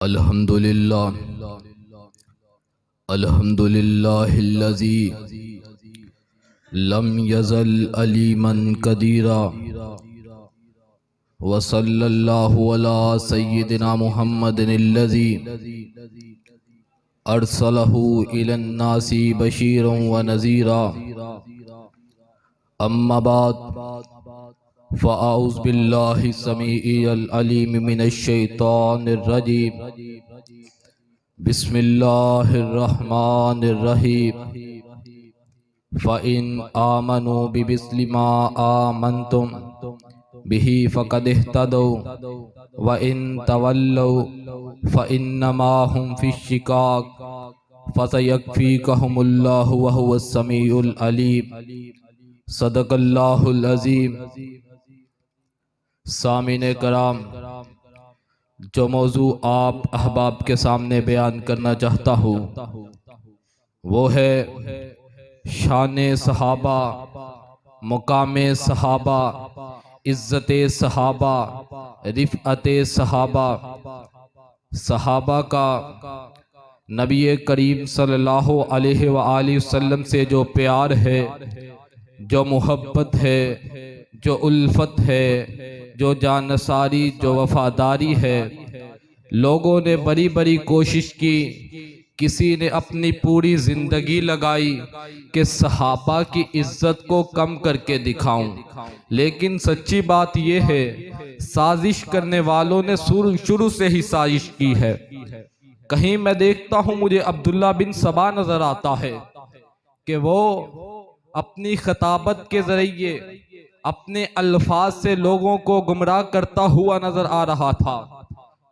अल्हम्दुलिल्लाह अल्हम्दुलिल्लाहिल्लज़ी लम यज़ल अलीमन कदीरा व सल्लल्लाहु अला सय्यिदिना मुहम्मदिनिल्लज़ी अरसलहु इलन्नासी बशीरन व नज़ीरा। अम्मा बाद फ़अऊज़ु बिल्लाहि समीइल अलीम मिनश शैतानिर रजीम। बिस्मिल्लाहिर्रहमानिर्रहीम। फ़इन आमनु बिमिस्लि मा आमन्तुम बिही फ़क़द इह्तदौ व इन तवल्लौ फ़इन्नमा हुम फ़िश्शिक़ाक़ फ़सयक्फ़ीकहुमुल्लाहु व हुवस समीउल अलीम। सदक़ल्लाहुल अज़ीम। सामिने कराम, जो मौजू आप अहबाब के सामने बयान करना चाहता हूँ वो है शान सहाबा, मुकाम सहाबा, इज़्ज़त सहाबा, रिफ़अत सहाबा। सहाबा का नबी करीम सल्लल्लाहु अलैहि वआलिहि वसल्लम से जो प्यार है, जो मोहब्बत है, जो उल्फत है, जो जानसारी, जो वफादारी है, लोगों ने बड़ी बड़ी कोशिश की, किसी ने अपनी पूरी जिंदगी लगाई कि सहाबा की इज्जत को कम करके दिखाऊं। लेकिन सच्ची बात यह है, साजिश करने वालों ने शुरू से ही साजिश की है। कहीं मैं देखता हूं, मुझे अब्दुल्ला बिन सबा नजर आता है कि वो अपनी खताबत के जरिए, अपने अल्फाज से लोगों को गुमराह करता हुआ नजर आ रहा था,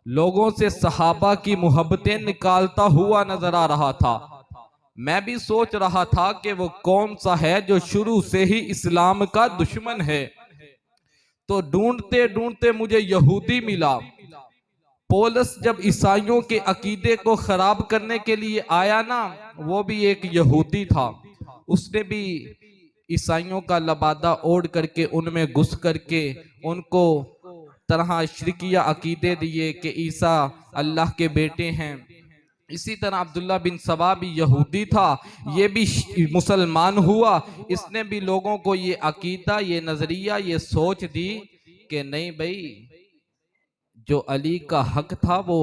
लोगों से सहाबा की मोहब्बतें निकालता हुआ नजर आ रहा था। मैं भी सोच रहा था कि वो कौन सा है जो शुरू से ही इस्लाम का दुश्मन है। तो ढूंढते ढूंढते मुझे यहूदी मिला। पौलुस जब ईसाइयों के अकीदे को खराब करने के लिए आया ना, वो भी एक यहूदी था। उसने भी ईसाइयों का लबादा ओढ़ करके, उनमें घुस करके उनको तरह शिरकिया अकीदे दिए कि ईसा अल्लाह के बेटे हैं। इसी तरह अब्दुल्ला बिन सबा भी यहूदी था, ये भी मुसलमान हुआ। इसने भी लोगों को ये अकीदा, ये नजरिया, ये सोच दी कि नहीं भाई, जो अली का हक था वो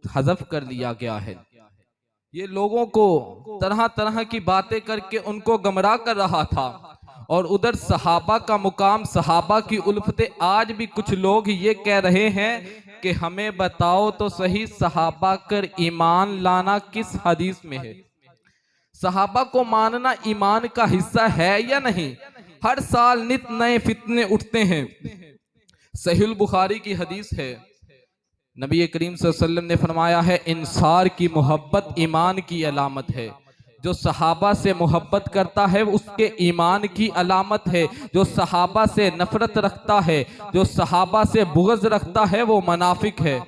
हज़फ कर लिया गया है। ये लोगों को तरह तरह की बातें करके उनको गमराह कर रहा था। और उधर सहाबा का मुकाम, सहाबा की उल्फतें, आज भी कुछ लोग ये कह रहे हैं कि हमें बताओ तो सही, सहाबा कर ईमान लाना किस हदीस में है? सहाबा को मानना ईमान का हिस्सा है या नहीं? हर साल नित नए फितने उठते हैं। सहीह बुखारी की हदीस है, नबी करीम सल्लल्लाहु अलैहि वसल्लम ने फरमाया है, इंसार की मोहब्बत ईमान की अलामत है। जो सहाबा से मोहब्बत करता है उसके ईमान की अलामत है। जो सहाबा से नफरत रखता है, जो सहाबा से बुग़्ज़ रखता है, वो मुनाफिक है।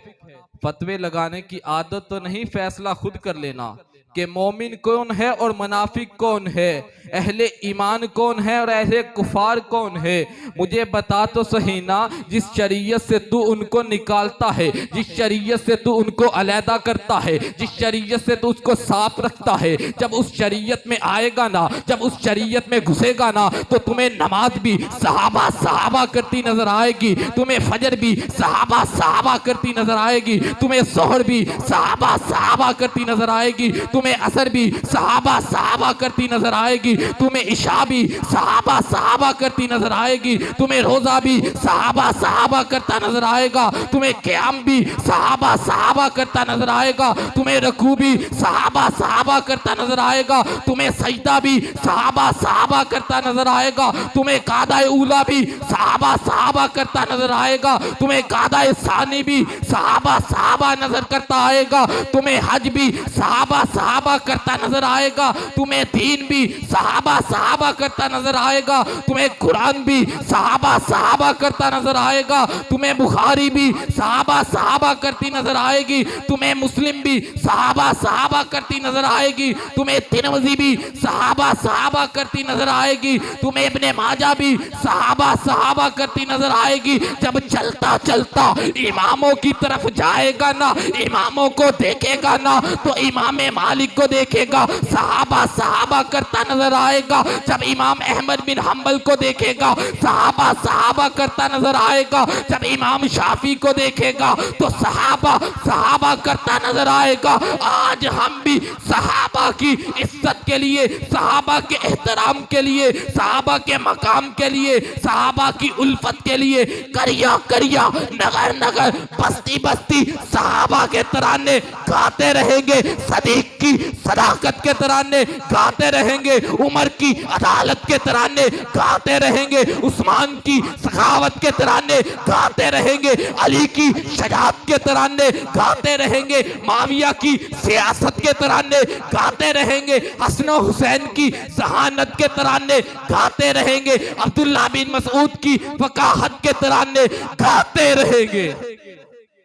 फतवे लगाने की आदत तो नहीं, फैसला खुद कर लेना कि मोमिन कौन है और मुनाफिक कौन है, अहले ईमान कौन है और अहले कुफार कौन है। मुझे बता तो सही ना, जिस शरीयत से तू उनको निकालता है, जिस शरीयत से तू उनको अलहदा करता है, जिस शरीयत से तू उसको साफ रखता है, जब उस शरीयत में आएगा ना, जब उस शरीयत में घुसेगा ना, तो तुम्हें नमाज भी सहाबा सहाबा करती नजर आएगी, तुम्हें फजर भी सहाबा सहाबा करती नजर आएगी, तुम्हें जोहर भी सहाबा सहाबा करती नजर आएगी, तुम्हें असर भी सहाबा सहाबा करती नजर आएगी, तुम्हें इशा भी सहाबा सहाबा करती नजर आएगी, तुम्हें रोजा भी सहाबा सहाबा करता नजर आएगा, तुम्हें क़याम भी सहाबा सहाबा करता नजर आएगा, तुम्हें रकू भी सहाबा सहाबा करता नजर आएगा, तुम्हें सजदा भी सहाबा सहाबा करता नजर आएगा, तुम्हें कादाए ऊला भी सहाबा सहाबा करता नजर आएगा, तुम्हें कादाए सानी भी सहाबा सहाबा नजर करता आएगा, तुम्हें हज भी सहाबा सहाबा करता नजर आएगा, तुम्हें दीन भी सहाबा सहाबा करता नजर आएगा, तुम्हें कुरान भी सहाबा सहाबा करता नजर आएगा, तुम्हें बुखारी भी सहाबा सहाबा करती नजर आएगी, तुम्हें मुस्लिम भी सहाबा सहाबा करती नजर आएगी, तुम्हें तिरमिज़ी भी सहाबा सहाबा करती नजर आएगी, तुम्हें इब्ने माजा भी सहाबा सहाबा करती नजर आएगी। जब चलता चलता इमामों की तरफ जाएगा ना, इमामों को देखेगा ना, तो इमाम मालिक को देखेगा सहाबा सहाबा करता नजर आएगा। जब इमाम अहमद बिन हंबल को देखेगा सहाबा सहाबा करता नजर आएगा। जब इमाम शाफी को देखेगा तो सहाबा सहाबा करता नजर आएगा। आज हम भी सहाबा की इज्जत के लिए, सहाबा के एहतराम के लिए, सहाबा के मकाम के लिए, सहाबा की उल्फत के लिए करिया करिया, नगर नगर, बस्ती बस्ती सहाबा के तराने गाते रहेंगे। सदीक की सदाकत के तराने गाते रहेंगे, उमर की अदालत के तराने गाते रहेंगे, उस्मान की सखावत के तराने गाते रहेंगे, अली की शजाअत के तराने गाते रहेंगे, माविया की सियासत के तराने गाते रहेंगे, हसन हुसैन की जहानत के तराने गाते रहेंगे, अब्दुल्ला बिन मसूद की वकाहत के तराने गाते रहेंगे।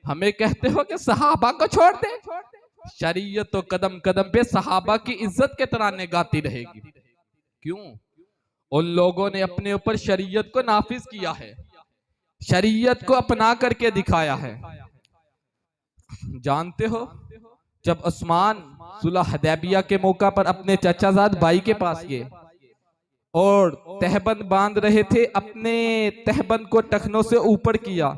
हमें कहते हो कि सहाबा को छोड़ दे, शरीयत तो कदम कदम पे सहाबा की इज्जत के तराने गाती रहेगी। क्यों? उन लोगों ने अपने ऊपर शरीयत को नाफिज किया है, शरीयत को अपना करके दिखाया है। जानते हो, जब उस्मान सुलह हदैबिया के मौका पर अपने चचाजाद भाई के पास गए और तहबंद बांध रहे थे, अपने तहबंद को टखनों से ऊपर किया,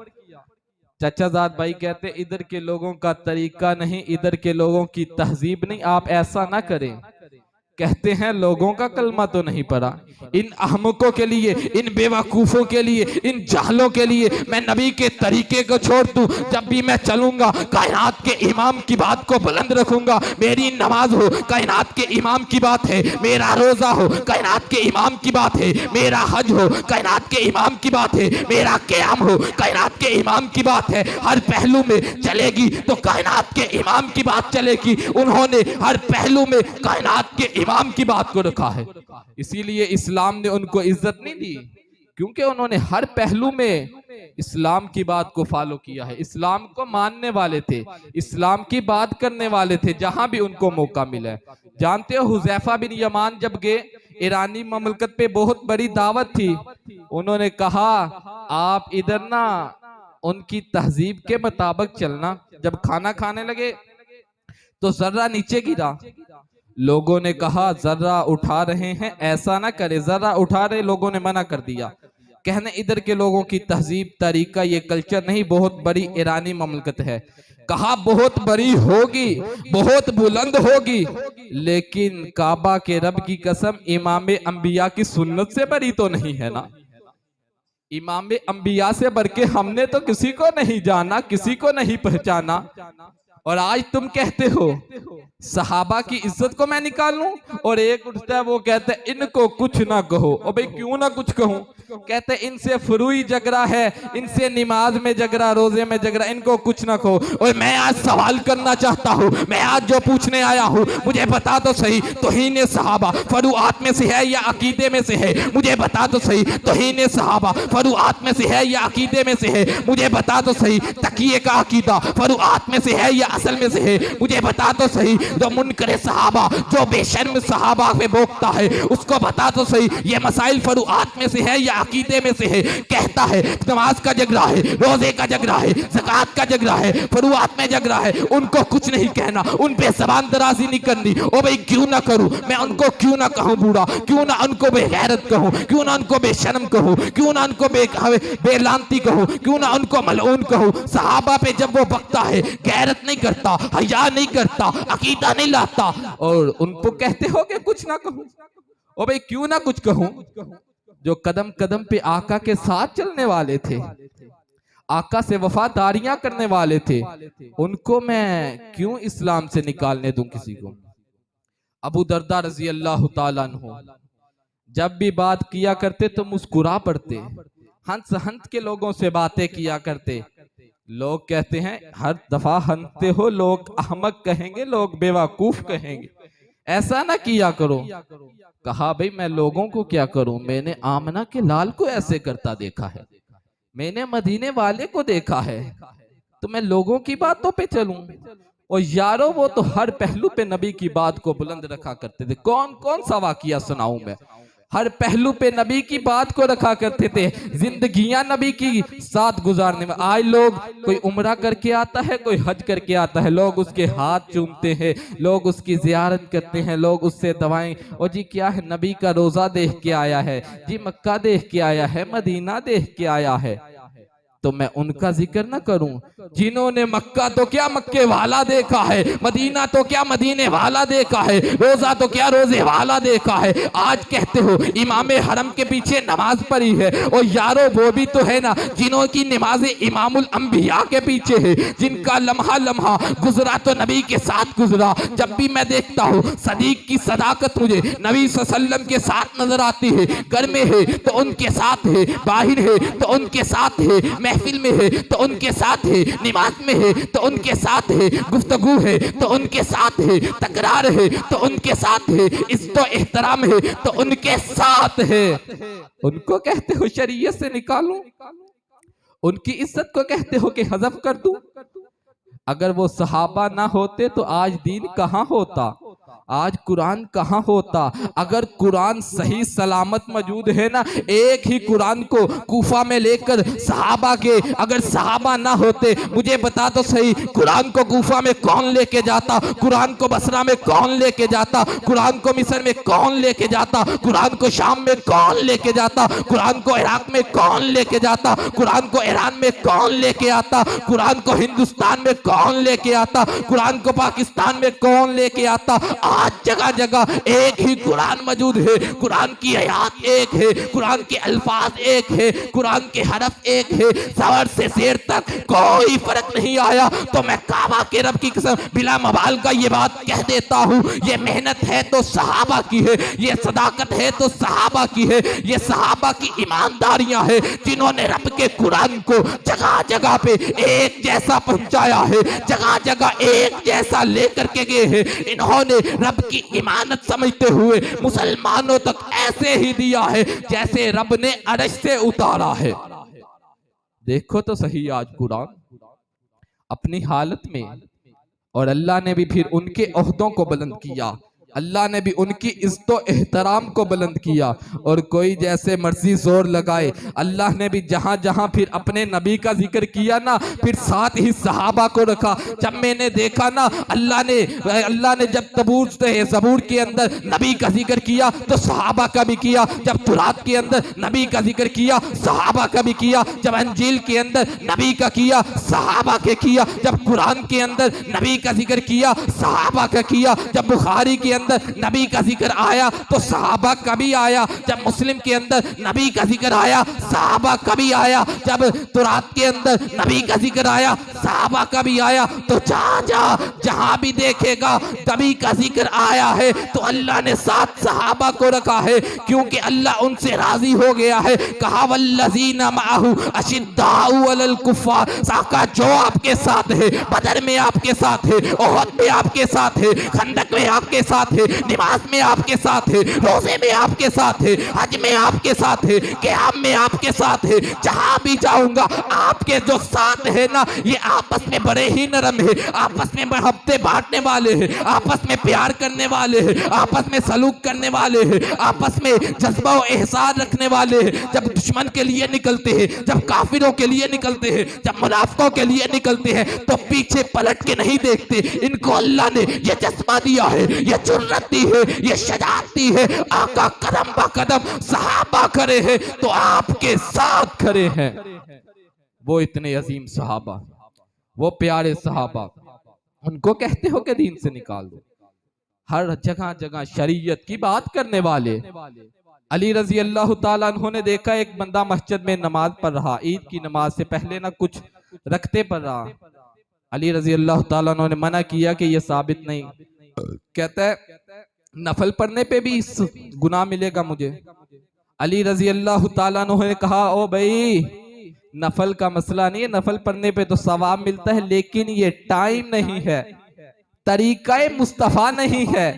चचाजाद भाई कहते इधर के लोगों का तरीका नहीं, इधर के लोगों की तहजीब नहीं, आप ऐसा ना करें। कहते हैं लोगों का कलमा तो नहीं पड़ा, इन अहमकों के लिए, इन बेवकूफों के लिए, इन जाहलों के लिए मैं नबी के तरीके को छोड़ दूं। जब भी मैं चलूंगा कायनात के इमाम की बात को बुलंद रखूंगा। मेरी नमाज हो कायनात के इमाम की बात है, मेरा रोजा हो कायनात के इमाम की बात है, मेरा हज हो कायनात के इमाम की बात है, मेरा क़याम हो कायनात के इमाम की बात है। हर पहलू में चलेगी तो कायनात के इमाम की बात चलेगी। उन्होंने हर पहलू में कायनात के इमाम की बात को रखा है, इसीलिए इस्लाम ने उनको इज्जत नहीं दी, क्योंकि उन्होंने हर पहलू में इस्लाम की बात को फॉलो किया है, इस्लाम को मानने वाले थे, इस्लाम की बात करने वाले थे जहां भी उनको मौका मिला है। जानते हो, हुज़ैफा बिन यमान जब गए, ईरानी ममलकत पे बहुत बड़ी दावत थी, उन्होंने कहा आप इधर ना उनकी तहजीब के मुताबिक चलना। जब खाना खाने लगे तो जर्रा नीचे गिरा, लोगों ने कहा जर्रा उठा रहे हैं, ऐसा ना करे, जर्रा उठा रहे, लोगों ने मना कर दिया। कहने इधर के लोगों की तहजीब तरीका ये कल्चर नहीं, बहुत बड़ी ईरानी ममलकत है। कहा बहुत बड़ी होगी, बहुत बुलंद होगी, लेकिन काबा के रब की कसम इमाम अंबिया की सुन्नत से बड़ी तो नहीं है ना। इमाम अंबिया से बढ़ के हमने तो किसी को नहीं जाना, किसी को नहीं पहचाना, और आज तुम कहते हो सहाबा की इज्जत को मैं निकाल लूं। और एक उठता है वो कहता है इनको कुछ ना कहो। और भाई क्यों ना कुछ कहूं? कहते इनसे फरूई झगड़ा है, इनसे नमाज में झगड़ा, रोजे में झगड़ा, इनको कुछ ना कहो। और मैं आज सवाल करना चाहता हूं, मैं आज जो पूछने आया हूं, मुझे बता तो सही, तौहीन सहाबा फरूआत में से है या अकीदे में से है? मुझे बता तो सही, तौहीन सहाबा फरूआत में से है या अकीदे में से है? मुझे बता तो सही, तकिए का अकीदा फरूआत में से है या असल में से है? मुझे बता तो सही, जो मुनकर सहाबा, जो बेशर्म सहाबा पे भोगता है, उसको बता तो सही, ये मसाइल फरूआत में से है या अकीदे में से है? कहता है नमाज का झगड़ा है, रोजे का झगड़ा है, ज़कात का झगड़ा है, फरूआत में झगड़ा है, उनको कुछ नहीं कहना, उन पे ज़बान दराजी नहीं करनी। ओ भाई क्यों ना करूं मैं? उनको क्यों ना कहूं बूढ़ा? क्यों ना उनको बेगैरत कहूं? क्यों ना उनको बेशर्म कहूं? क्यों ना उनको बेलांती कहूं? क्यों ना उनको मलऊन कहूं? सहाबा पे जब वो बकता है, गैरत नहीं करता, हया नहीं करता, अकीदा नहीं लाता, और उनको कहते हो कि कुछ ना कहूं। ओ भाई क्यों ना कुछ कहूं? जो कदम कदम पे आका के साथ चलने वाले थे, आका से वफादारियां करने वाले थे, उनको मैं क्यों इस्लाम से निकालने दूं किसी को? अबू दरदा रजी अल्लाह ताला अन्हु जब भी बात किया करते तो मुस्कुरा पड़ते, हंस हंस के लोगों से बातें किया करते। लोग कहते हैं हर दफा हंसते हो, लोग अहमक कहेंगे, लोग बेवकूफ कहेंगे। ऐसा ना किया करो। कहा भाई मैं लोगों को क्या करूं, मैंने आमना के लाल को ऐसे करता देखा है, मैंने मदीने वाले को देखा है, तो मैं लोगों की बातों पे चलूं? और यारो वो तो हर पहलू पे नबी की बात को बुलंद रखा करते थे। कौन कौन सा वाकिया सुनाऊं मैं? हर पहलू पे नबी की बात को रखा करते थे, जिंदगियां नबी की साथ गुजारने में। आज लोग कोई उम्रा करके आता है, कोई हज करके आता है, लोग उसके हाथ चूमते हैं, लोग उसकी जियारत करते हैं, लोग उससे दवाएं। और जी क्या है, नबी का रोजा देख के आया है जी, मक्का देख के आया है, मदीना देख के आया है। तो मैं उनका जिक्र ना करूं जिन्होंने मक्का तो क्या मक्के वाला देखा है, मदीना तो क्या मदीने वाला देखा है, रोजा तो क्या रोजे वाला देखा है। आज कहते हो इमामे हरम के पीछे नमाज पढ़ी है, और यारो वो भी तो है ना जिन्हों की नमाज इमामुल अंबिया के पीछे है, जिनका लम्हा लम्हा गुजरा तो नबी के साथ गुजरा। जब भी मैं देखता हूँ सदीक की सदाकत मुझे नबी सल्लल्लाहु अलैहि वसल्लम के साथ नजर आती है। घर में है तो उनके साथ है, बाहर है तो उनके साथ है, महफिल में है तो उनके साथ है, नमाज में है तो उनके साथ है, गुफ्तगू है तो उनके साथ है, तकरार है तो उनके साथ है, इज्जत एहतराम है तो उनके साथ है। उनको कहते हो शरीयत से निकालूं, उनकी इज्जत को कहते हो कि हज़फ कर दूं। अगर वो सहाबा ना होते तो आज दीन कहां होता, आज कुरान कहां होता। अगर कुरान सही सलामत मौजूद है ना, एक ही कुरान को कूफा में लेकर सहाबा के, अगर सहाबा ना होते मुझे बता तो सही, कुरान को कूफा में कौन लेके जाता, कुरान को बसरा में कौन लेके जाता, कुरान को मिस्र में कौन लेके जाता, कुरान को शाम में कौन लेके जाता, कुरान को इराक में कौन लेके जाता, कुरान को ईरान में कौन लेके आता, कुरान को हिंदुस्तान में कौन लेके आता, कुरान को पाकिस्तान में कौन लेके आता। आज जगह जगह एक ही कुरान मौजूद है, कुरान की आयत एक है, कुरान के अल्फाज एक है, कुरान के हरफ एक है, सवर से शेर तक कोई फर्क नहीं आया। तो मैं काबा के रब की कसम बिला मबाल का ये बात कह देता हूँ, ये मेहनत है तो सहाबा की है, ये सदाकत है तो सहाबा की है, ये सहाबा की ईमानदारियां है जिन्होंने रब के कुरान को जगह जगह पे एक जैसा पहुंचाया है, जगह जगह एक जैसा लेकर के गए हैं। इन्होंने रब की इमानत समझते हुए मुसलमानों तक ऐसे ही दिया है जैसे रब ने अर्श से उतारा है। देखो तो सही आज कुरान अपनी हालत में, और अल्लाह ने भी फिर उनके ओहदों को बुलंद किया, अल्लाह ने भी उनकी इज्जत एहतराम को बुलंद किया। और कोई जैसे मर्जी जोर लगाए, अल्लाह ने भी जहां जहां फिर अपने नबी का जिक्र किया ना, फिर साथ ही सहाबा को रखा। जब मैंने देखा ना अल्लाह ने जब ज़बूर के अंदर नबी का जिक्र किया तो सहाबा का भी किया, जब तुरात के अंदर नबी का जिक्र किया सहाबा का भी किया, जब अंजील के अंदर नबी का किया सहाबा के किया, जब कुरान के अंदर नबी का जिक्र किया सहाबा का किया, जब बुखारी के अंदर नबी का जिक्र आया तो सहाबा का भी आया, जब मुस्लिम के अंदर नबी का जिक्र आया सहाबा का भी आया, जब तुरात के अंदर नबी का जिक्र आया सहाबा का भी आया। तो जहां भी देखेगा नबी का जिक्र आया है तो अल्लाह ने साथ सहाबा को रखा है, क्योंकि अल्लाह उनसे राजी हो गया है। कहा वल्लज़ीना मअहू अशिद्दाउ अलल कुफ़ार, साका जो आपके साथ है, बदर में आपके साथ है, ओहद में आपके साथ है, खंदक में आपके साथ है, नमाज में आपके साथ है, रोजे में आपके साथ है, हज में आपके साथ है, क़याम में आपके साथ है। जहां भी जाऊंगा आपके जो साथ है ना, ये आपस में बड़े ही नरम है, आपस में मोहब्बतें बांटने वाले हैं, आपस में प्यार करने वाले हैं, आपस में सलूक करने वाले हैं, आपस में जज्बा और एहसास रखने वाले हैं। जब दुश्मन के लिए निकलते हैं, जब काफिरों के लिए निकलते हैं, जब मुनाफिकों के लिए निकलते हैं तो पीछे पलट के नहीं देखते। इनको अल्लाह ने ये जज्बा दिया है, ये जुर्रत दी है, ये शजाअत दी है। आका कदम बा कदम सहाबा खड़े हैं तो आपके साथ खड़े हैं। वो इतने अजीम सहाबा, वो प्यारे सहाबा, उनको कहते हो कि दीन से निकाल दो। हर जगह जगह शरीयत की बात करने वाले। अली रजी अल्लाह ताला अन्हु ने देखा एक बंदा मस्जिद में नमाज पढ़ रहा, ईद की नमाज से पहले ना कुछ रखते पढ़ रहा। अली रजी अल्लाह ताला अन्हु ने मना किया कि यह साबित नहीं, कहता है नफल पढ़ने पे भी इस गुनाह मिलेगा मुझे। अली रजी अल्लाह ताला अन्हु ने कहा ओ भाई, नफल का मसला नहीं है, नफल पढ़ने पे तो सवाब मिलता है, लेकिन ये टाइम नहीं है, तरीका मुस्तफा नहीं है।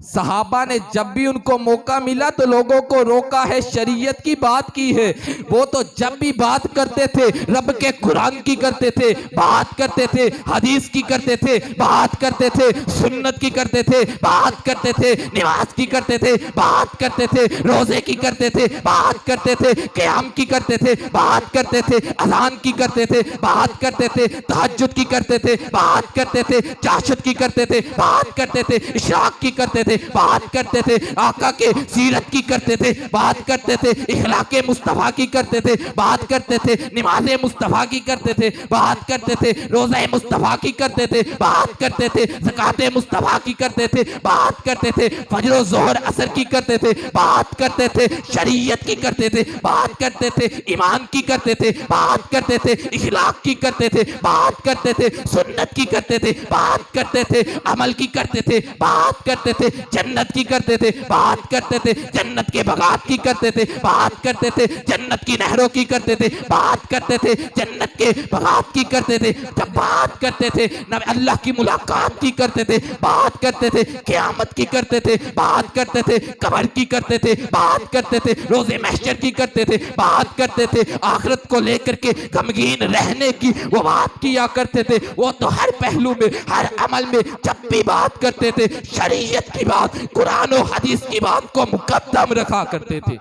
सहाबा ने जब भी उनको मौका मिला तो लोगों को रोका है, शरीयत की बात की है। वो तो जब भी बात करते थे रब के कुरान की करते थे, बात करते थे हदीस की करते थे, बात करते थे सुन्नत की करते थे, बात करते थे नमाज की करते थे, बात करते थे रोजे की करते थे, बात करते थे क़याम की करते थे, बात करते थे अज़ान की करते थे, बात करते थे तहज्जुद की करते थे, बात करते थे चाशत की करते थे, बात करते थे इशराक की करते थे, बात करते थे आका के सीरत की करते थे, बात करते थे इखलाके मुस्तफ़ा की करते थे, बात करते थे नमाज़े मुस्तफ़ा की करते थे, बात करते थे रोज़े मुस्तफ़ा की करते थे, बात करते थे ज़काते मुस्तफ़ा की करते थे, बात करते थे फजर ज़ोहर असर की करते थे, बात करते थे शरीयत की करते थे, बात करते थे ईमान की करते थे, बात करते थे इखलाक की करते थे, बात करते थे सुन्नत की करते थे, बात करते थे अमल की करते थे, बात करते थे जन्नत की करते थे, बात करते थे जन्नत के बगात की करते थे, बात करते थे जन्नत की नहरों की करते थे, बात करते थे जन्नत के बगात की करते थे, जब बात करते थे न अल्लाह की मुलाकात की करते थे, बात करते थे क़यामत की करते थे, बात करते थे कब्र की करते थे, बात करते थे रोज़े महशर की करते थे, बात करते थे आखिरत को लेकर के गमगीन रहने की वो बात किया करते थे। वो तो हर पहलू में हर अमल में जब भी बात करते थे शरीयत की बात कुरान और हदीस की बात को मुकद्दम रखा करते थे।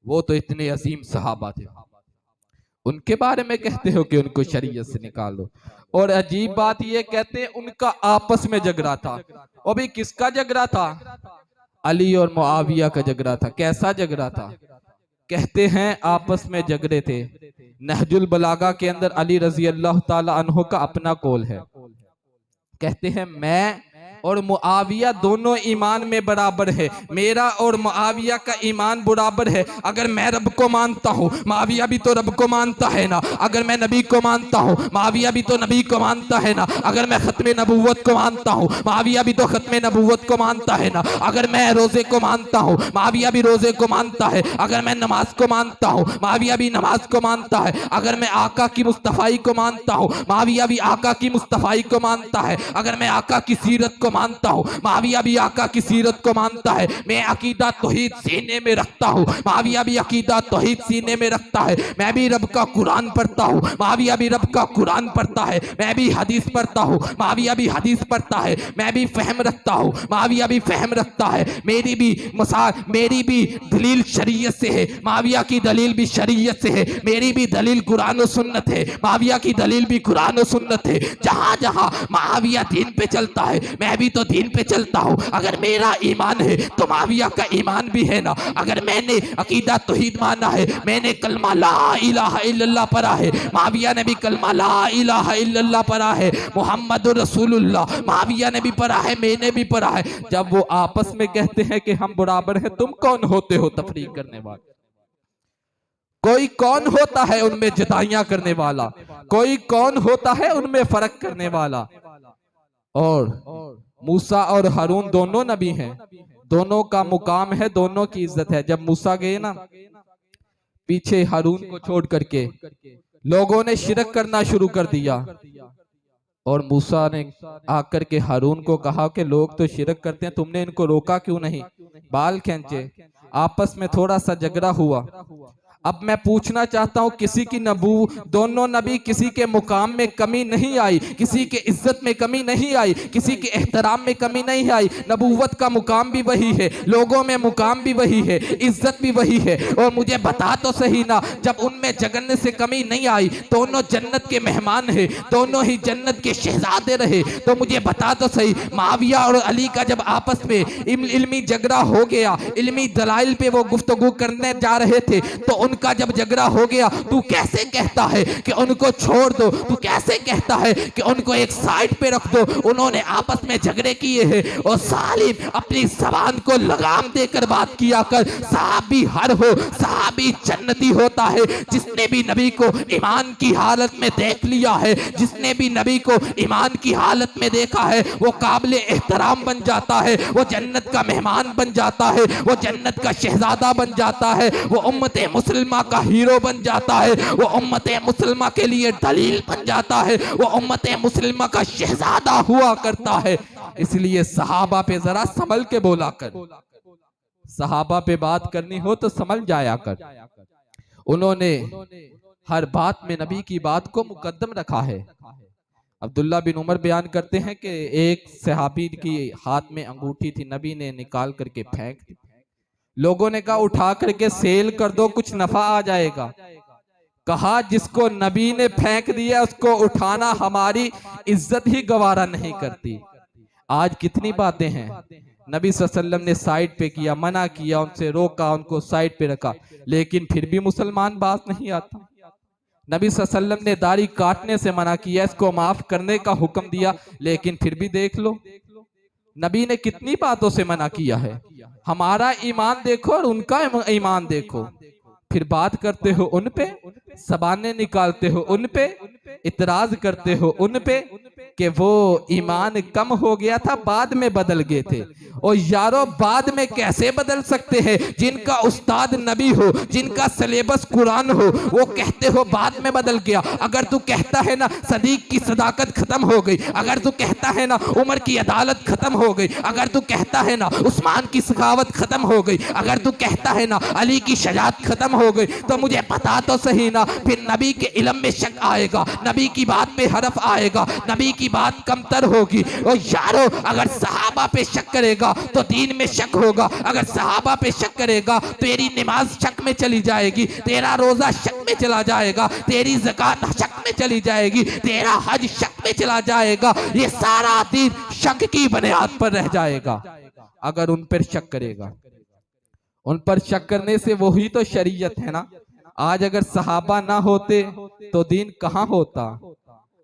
वो तो इतने अजीम सहाबा थे, उनके बारे में कहते हो कि उनको शरीयत से निकालो। और अजीब बात ये कहते हैं उनका आपस में झगड़ा था। और भाई किसका झगड़ा था? अली और मुआविया का झगड़ा था। कैसा झगड़ा था? कहते हैं आपस में झगड़े थे। नहजुल बलागा के अंदर अली रजी अल्लाह ताला अन्हो का अपना कौल है। कहते हैं मैं और मुआविया दोनों ईमान में बराबर है, मेरा और मुआविया का ईमान बराबर है। अगर मैं रब को मानता हूँ मुआविया भी तो रब को मानता है ना, अगर मैं नबी को मानता हूँ मुआविया भी तो नबी को मानता है ना, अगर मैं खत्मे नबूवत को मानता हूँ मुआविया भी तो खत्मे नबूवत को मानता है ना, अगर मैं रोजे को मानता हूँ मुआविया भी रोजे को मानता है, अगर मैं नमाज को मानता हूँ मुआविया भी नमाज को मानता है, अगर मैं आका की मुस्तफ़ाई को मानता हूँ मुआविया भी आका की मुस्तफ़ाई को मानता है, अगर मैं आका की सीरत को मानता हूँ मुआविया भी आका की सीरत को मानता है, मैं अकीदा तौहीद सीने में रखता हूँ मुआविया भी अकीदा तौहीद सीने में रखता है, मैं भी रब का कुरान पढ़ता हूँ मुआविया भी रब का कुरान पढ़ता है, मैं भी हदीस पढ़ता हूँ मुआविया भी हदीस पढ़ता है, मैं भी फहम रखता हूँ मुआविया भी फहम रखता है, मेरी भी दलील शरीयत से है, मुआविया की दलील भी शरीयत से है, मेरी भी दलील कुरान और सुन्नत है, मुआविया की दलील भी कुरान और सुन्नत है। जहाँ जहाँ मुआविया दीन पे चलता है मैं भी तो दीन पे चलता हूँ। अगर मेरा ईमान है तो मुआविया का ईमान भी है ना, अगर मैंने अकीदा तौहीद माना है, मैंने कलमा ला इलाहा इल्लल्लाह पढ़ा है, मुआविया ने भी कलमा ला इलाहा इल्लल्लाह पढ़ा है, मुहम्मदुर रसूलुल्लाह मुआविया ने भी पढ़ा है, मैंने भी पढ़ा है। जब वो आपस में कहते हैं कि हम बराबर हैं, तुम कौन होते हो तफरीक करने वाले? कोई कौन होता है उनमें जुदाइयां करने वाला? कोई कौन होता है उनमें फर्क करने वाला? और मूसा और हारून दोनों नबी हैं, दोनों का मुकाम है, दोनों की इज्जत है। जब मूसा गए ना पीछे हारून को छोड़ करके, लोगों ने शिरक करना शुरू कर दिया और मूसा ने आकर के हारून को कहा कि लोग तो शिरक करते हैं, तुमने इनको रोका क्यों नहीं? बाल खींचे, आपस में थोड़ा सा झगड़ा हुआ। अब मैं पूछना चाहता हूं, किसी की दोनों नबी किसी के मुकाम में कमी नहीं आई, किसी के इज्जत में कमी नहीं आई, किसी के एहतराम में कमी नहीं आई। नबूवत का मुकाम भी वही है, लोगों में मुकाम भी वही है, इज्जत भी वही है। और मुझे बता तो सही ना, जब उनमें जगन्ने से कमी नहीं आई, दोनों जन्नत के मेहमान है, दोनों ही जन्नत के शहजादे रहे, तो मुझे बता तो सही, मुआविया और अली का जब आपस में इल्मी झगड़ा हो गया, इल्मी दलाइल पे वो गुफ्तगू करने जा रहे थे, तो उनका जब झगड़ा हो गया, तू कैसे कहता है कि उनको छोड़ दो? तू कैसे कहता है कि उनको एक साइड पे रख दो? उन्होंने आपस में झगड़े किए हैं। और सालिम अपनी जबान को लगाम देकर बात किया कर। साहबी हर हो, साहबी जन्नती होता है जिसने भी नबी को ईमान की हालत में देख लिया है, जिसने भी नबी को ईमान की हालत में देखा है, वो काबिल एहतराम बन जाता है, वो जन्नत का मेहमान बन जाता है, वो जन्नत का शहजादा बन जाता है, वो उम्मत मुसलमा का हीरो बन जाता है, वो उम्मत मुसलमा के लिए दलील बन जाता है, वो उम्मत मुसलमा का शहजादा हुआ करता है। इसलिए सहाबा पे जरा संभल के बोला कर, सहाबा पे बात करनी हो तो समझ जाया कर। उन्होंने हर बात में नबी की बात को मुकद्दम रखा है। अब्दुल्ला बिन उमर बयान करते हैं कि एक सहाबी की हाथ में अंगूठी थी, नबी ने निकाल करके फेंक दी। लोगों ने कहा उठा करके सेल कर दो, कुछ नफा आ जाएगा। कहा जिसको नबी ने फेंक दिया उसको उठाना हमारी इज्जत ही गवारा नहीं करती। आज कितनी बातें हैं, नबी सल्लल्लाहु अलैहि वसल्लम ने साइड पे किया, मना किया, उनसे रोका, उनको साइड पे रखा, लेकिन फिर भी मुसलमान बात नहीं आता। नबी सल्लल्लाहु अलैहि वसल्लम ने दाढ़ी काटने से मना किया, इसको माफ करने का हुक्म दिया, लेकिन फिर भी देख लो नबी ने कितनी बातों से मना किया है। हमारा ईमान देखो और उनका ईमान देखो, फिर बात करते हो उन पे, ज़बानें निकालते हो उन पे, इतराज करते हो उन पे कि वो ईमान कम हो गया था बाद में बदल गए थे। और यारो बाद में कैसे बदल सकते हैं, जिनका उस्ताद नबी हो, जिनका सिलेबस कुरान हो, वो कहते हो बाद में बदल गया। अगर तू कहता है ना सदीक की सदाकत खत्म हो गई, अगर तू कहता है ना उमर की अदालत खत्म हो गई, अगर तू कहता है ना उस्मान की सखावत खत्म हो गई, अगर तू कहता है ना अली की शजात खत्म हो गई, तो मुझे पता तो सही ना फिर नबी के इल्म में शक आएगा, नबी की बात पे हरफ आएगा, नबी की बात कमतर होगी। और यारो अगर सहाबा पे शक करेगा तो दीन में शक होगा, अगर सहाबा पे शक करेगा तो तेरी नमाज शक में चली जाएगी, तेरा रोजा शक में चला जाएगा, तेरी ज़कात शक में चली जाएगी, तेरा हज शक में चला जाएगा। ये सारा दीन शक की बुनियाद पर रह जाएगा अगर उन पर शक करेगा। उन पर शक करने से वही तो शरीयत है ना। आज अगर सहाबा ना होते तो दीन कहाँ होता,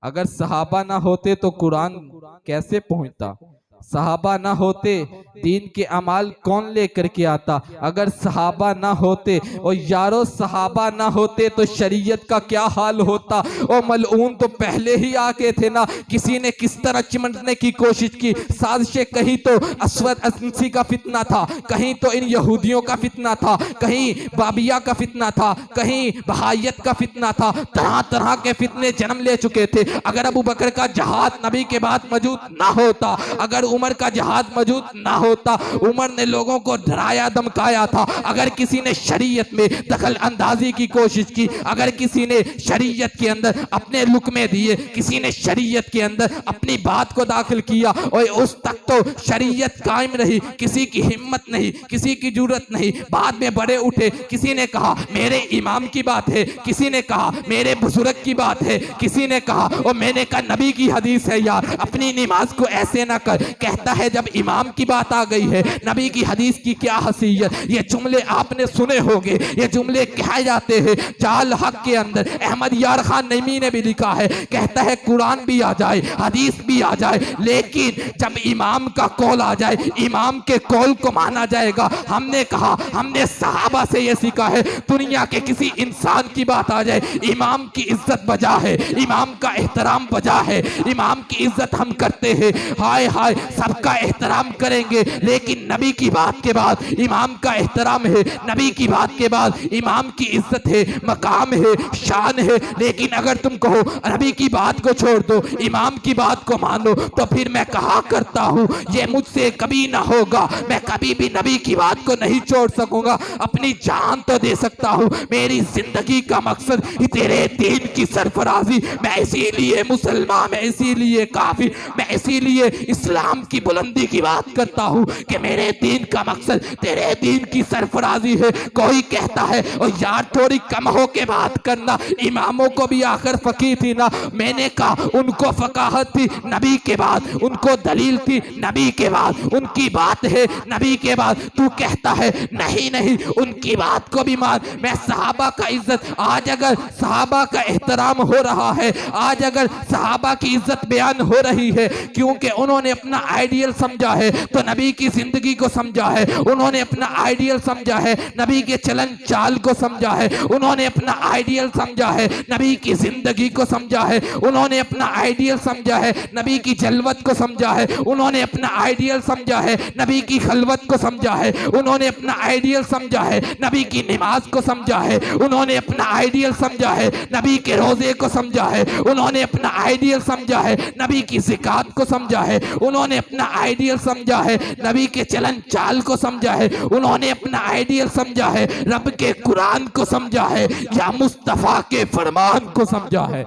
अगर सहाबा ना होते तो कुरान कैसे पहुंचता, सहाबा ना होते दीन के अमाल कौन लेकर के आता, अगर सहाबा ना होते और यारो सहाबा ना होते तो शरीयत का क्या हाल होता। और मलऊन तो पहले ही आके थे ना, किसी ने किस तरह चिमटने की कोशिश की, साजिशें, कहीं तो असवद अंसी का फितना था, कहीं तो इन यहूदियों का फितना था, कहीं बाबिया का फितना था, कहीं बहायत का फितना था, तरह तरह के फितने जन्म ले चुके थे। अगर अबू बकर का जहाद नबी के बाद मौजूद ना होता, अगर उमर का जहाद मौजूद ना होता, उमर ने लोगों को डराया धमकाया था, अगर किसी ने शरीयत में दखल अंदाजी की कोशिश की, अगर किसी ने शरीयत के अंदर अपने लुकमे दिए, किसी ने शरीयत के अंदर अपनी बात को दाखिल किया, और उस तक तो शरीयत कायम रही, किसी की हिम्मत नहीं, किसी की जरूरत नहीं। बाद में बड़े उठे, किसी ने कहा मेरे इमाम की बात है, किसी ने कहा मेरे बुजुर्ग की बात है, किसी ने कहा और मैंने कहा नबी की हदीस है यार, अपनी नमाज को ऐसे ना कर। कहता है जब इमाम की बात आ गई है नबी की हदीस की क्या हसीयत। ये जुमले आपने सुने होंगे, ये जुमले कहे जाते हैं जाल हक के अंदर। अहमद यार खान नईमी ने भी लिखा है, कहता है कुरान भी आ जाए, हदीस भी आ जाए, लेकिन जब इमाम का कौल आ जाए, इमाम के कौल को माना जाएगा। हमने कहा, हमने सहाबा से ये सीखा है, दुनिया के किसी इंसान की बात आ जाए, इमाम की इज्जत बजा है, इमाम का एहतराम बजा है, इमाम की इज्जत हम करते हैं। हाय हाय सबका एहतराम करेंगे, लेकिन नबी की बात के बाद इमाम का एहतराम है, नबी की बात के बाद इमाम की इज्जत है, मकाम है, शान है। लेकिन अगर तुम कहो नबी की बात को छोड़ दो, इमाम की बात को मानो, तो फिर मैं कहा करता हूं ये मुझसे कभी ना होगा, मैं कभी भी नबी की बात को नहीं छोड़ सकूंगा। अपनी जान तो दे सकता हूं, मेरी जिंदगी का मकसद तेरे दीन की सरफराजी। मैं इसीलिए मुसलमान, मैं इसीलिए काफिर, मैं इसीलिए इस्लाम की बुलंदी की बात करता हूं कि मेरे दीन का मकसद तेरे दीन की सरफराजी है। कोई कहता है और यार थोड़ी कम हो के बात करना, इमामों को भी आखिर फकीह थी ना। मैंने कहा उनको फकाहत थी नबी के बाद, उनको दलील थी नबी के बाद, उनकी बात है नबी के बाद। तू कहता है नहीं नहीं उनकी बात को भी मान। मैं सहाबा का इज्जत, आज अगर सहाबा का एहतराम हो रहा है, आज अगर सहाबा की इज्जत बयान हो रही है, क्योंकि उन्होंने अपना आइडियल समझा है तो नबी की जिंदगी को समझा है, उन्होंने अपना आइडियल समझा है, नबी के चलन चाल को समझा है, उन्होंने अपना आइडियल समझा है, नबी की जिंदगी को समझा है, उन्होंने अपना आइडियल समझा है, नबी की जलवत को समझा है, उन्होंने अपना आइडियल समझा है, नबी की खलवत को समझा है, उन्होंने अपना आइडियल समझा है, नबी की नमाज को समझा है, उन्होंने अपना आइडियल समझा है, नबी के रोजे को समझा है, उन्होंने अपना आइडियल समझा है, नबी की ज़कात को समझा है, उन्होंने उन्होंने अपना आइडियल समझा है, नबी के चलन चाल को समझा है, उन्होंने अपना आइडियल समझा है, रब के कुरान को समझा है या मुस्तफा के फरमान को समझा है।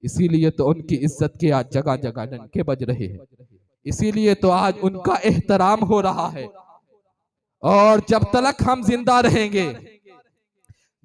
इसीलिए तो उनकी इज्जत के आज जगह जगह डंके बज रहे हैं, इसीलिए तो आज उनका एहतराम हो रहा है। और जब तक हम जिंदा रहेंगे,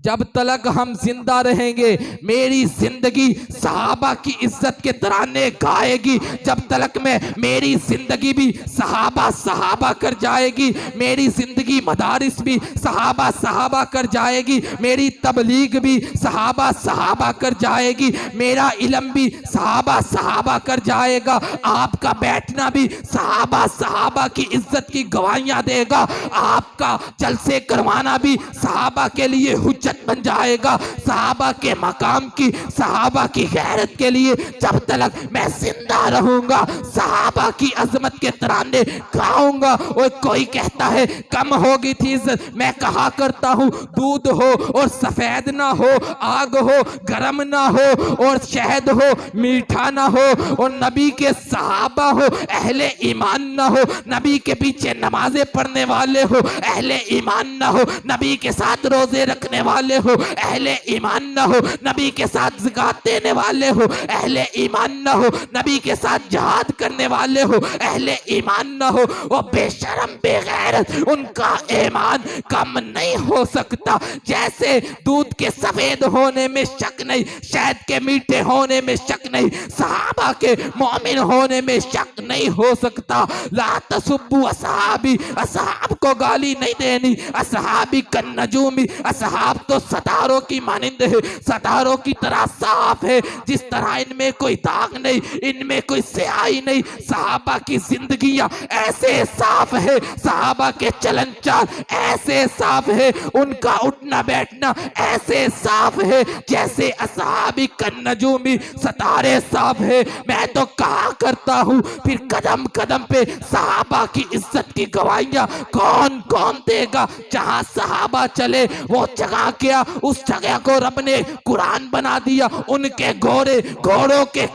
जब तक हम जिंदा रहेंगे, मेरी जिंदगी सहाबा की इज्जत के तराने गाएगी। जब तक मेरी जिंदगी भी सहाबा सहाबा कर जाएगी, मेरी जिंदगी मदारिस भी सहाबा सहाबा कर जाएगी, मेरी तबलीग भी सहाबा सहाबा कर जाएगी, मेरा इल्म भी सहाबा सहाबा कर जाएगा, आपका बैठना भी सहाबा सहाबा की इज्जत की गवाहियां देगा, आपका जलसे करवाना भी सहाबा के लिए हुज्जत बन जाएगा, सहाबा के मकाम की, सहाबा की गैरत के लिए जब तक मैं जिंदा रहूंगा सहाबा की अजमत के तराने गाऊंगा। और कोई कहता है कम होगी थी इज्जत, मैं कहा करता हूं दूध हो और सफेद ना हो, आग हो गरम ना हो और शहद हो मीठा ना हो, और नबी के सहाबा हो अहले ईमान ना हो, नबी के पीछे नमाजें पढ़ने वाले हो अहले ईमान ना हो, नबी के साथ रोजे रखने वाले हो अहले ईमान ना हो, नबी के साथ ज़कात देने वाले हो अहले ईमान ना हो, नबी के साथ जहाद करने वाले हो अहले ईमान ना हो, वो बेशरम बेगैरत, उनका ईमान कम नहीं हो सकता। जैसे दूध के सफेद होने में शक नहीं, शहद के मीठे होने में शक नहीं, सहाबा के मोमिन होने में शक नहीं हो सकता। ला तसुब्बु असहाबी, असहाब को गाली नहीं देनी, असहाबी कन नजूमी, असहाब तो सितारों की मानिंद है, सितारों की तरह साफ है, जिस तरह इनमें कोई दाग नहीं, इनमें कोई स्याही नहीं। सहाबा की जिंदगियां ऐसे साफ है, सहाबा के चलन चाल ऐसे साफ है, उनका उठना बैठना ऐसे साफ है जैसे असहाबी कन नजूमी सितारे साफ है। मैं तो कहा करता हूं फिर कदम कदम पे सहाबा की इज्जत की गवाहियां कौन कौन देगा। जहां सहाबा चले वो जगह क्या, उस जगह को रब ने कुरान बना दिया। उनके घोड़ों के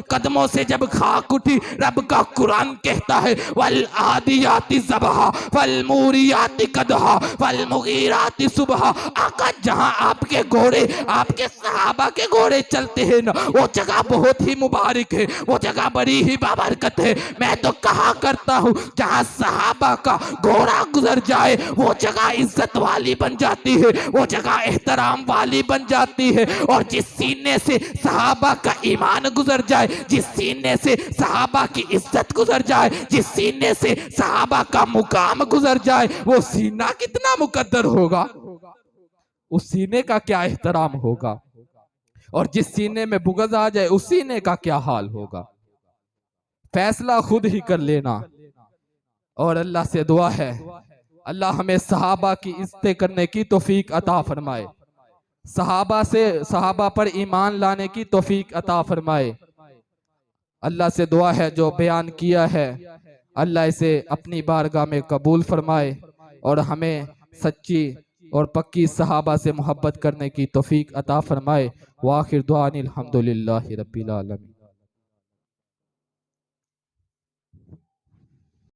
कदमों से जब खाक उठी, रब का कुरान कहता है वल आदियाति ज़बहा वल मूरियाति कदहा वल मुगीराति सुबहा। आका जहां आपके घोड़े, आपके सहाबा के घोड़े चलते हैं ना, वो जगह बहुत ही मुबारक है, वो जगह बड़ी ही बाबरकत है। मैं तो कहा करता हूं जहां सहाबा का घोड़ा गुजर जाए वो जगह इज्जत वाली बन जाती है, वो जगह एहतराम वाली बन जाती है। और जिस सीने से सहाबा का ईमान गुजर जाए, जिस सीने से सहाबा की इज्जत गुजर जाए, जिस सीने से सहाबा का मुकाम गुजर जाए, वो सीना कितना मुकद्दर होगा, उस सीने का क्या एहतराम होगा। और जिस सीने में बुग़्ज़ आ जाए उस सीने का क्या हाल होगा। फैसला खुद ही कर लेना। और अल्लाह से दुआ है अल्लाह हमें सहाबा की इज्जत करने की तौफीक अता फरमाए, सहाबा पर ईमान लाने की तौफीक अता फरमाए। अल्लाह से दुआ है जो बयान किया है अल्लाह इसे अपनी बारगाह में कबूल फरमाए और हमें सच्ची और पक्की सहाबा से मोहब्बत करने की तौफीक अता फरमाए। वाखिर दुआ अनिल हम्दुलिल्लाहि रब्बिल आलमीन।